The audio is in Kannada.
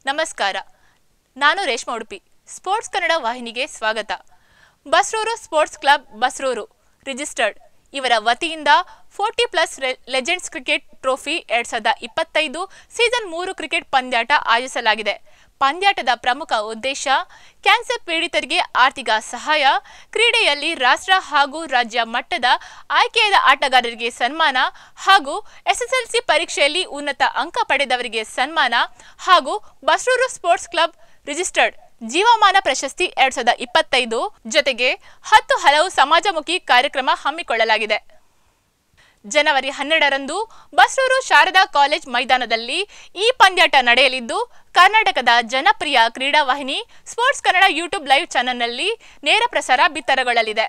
ನಮಸ್ಕಾರ. ನಾನು ರೇಷ್ಮಾ ಉಡುಪಿ. ಸ್ಪೋರ್ಟ್ಸ್ ಕನ್ನಡ ವಾಹಿನಿಗೆ ಸ್ವಾಗತ. Basrur sports club Basrur registered ಇವರ ವತಿಯಿಂದ 40+ legends cricket trophy 2025 season 3 cricket ಪಂದ್ಯಾಟ ಆಯೋಜಿಸಲಾಗಿದೆ. ಪಂದ್ಯಾಟದ ಪ್ರಮುಖ ಉದ್ದೇಶ ಕ್ಯಾನ್ಸರ್ ಪೀಡಿತರಿಗೆ ಆರ್ಥಿಕ ಸಹಾಯ, ಕ್ರೀಡೆಯಲ್ಲಿ ರಾಷ್ಟ್ರ ಹಾಗೂ ರಾಜ್ಯ ಮಟ್ಟದ ಆಯ್ಕೆಯಾದ ಆಟಗಾರರಿಗೆ ಸನ್ಮಾನ ಹಾಗೂ SSLC ಪರೀಕ್ಷೆಯಲ್ಲಿ ಉನ್ನತ ಅಂಕ ಪಡೆದವರಿಗೆ ಸನ್ಮಾನ ಹಾಗೂ ಬಸ್ರೂರು ಸ್ಪೋರ್ಟ್ಸ್ ಕ್ಲಬ್ ರಿಜಿಸ್ಟರ್ಡ್ ಜೀವಮಾನ ಪ್ರಶಸ್ತಿ 2025 ಜೊತೆಗೆ 10 ಹಲವು ಸಮಾಜಮುಖಿ ಕಾರ್ಯಕ್ರಮ ಹಮ್ಮಿಕೊಳ್ಳಲಾಗಿದೆ. ಜನವರಿ 12ರಂದು ಬಸ್ರೂರು ಶಾರದಾ ಕಾಲೇಜ್ ಮೈದಾನದಲ್ಲಿ ಈ ಪಂದ್ಯಾಟ ನಡೆಯಲಿದ್ದು, ಕರ್ನಾಟಕದ ಜನಪ್ರಿಯ ಕ್ರೀಡಾ ವಾಹಿನಿ ಸ್ಪೋರ್ಟ್ಸ್ ಕನ್ನಡ ಯೂಟ್ಯೂಬ್ ಲೈವ್ ಚಾನೆಲ್ನಲ್ಲಿ ನೇರ ಪ್ರಸಾರ ಬಿತ್ತರಗೊಳ್ಳಲಿದೆ.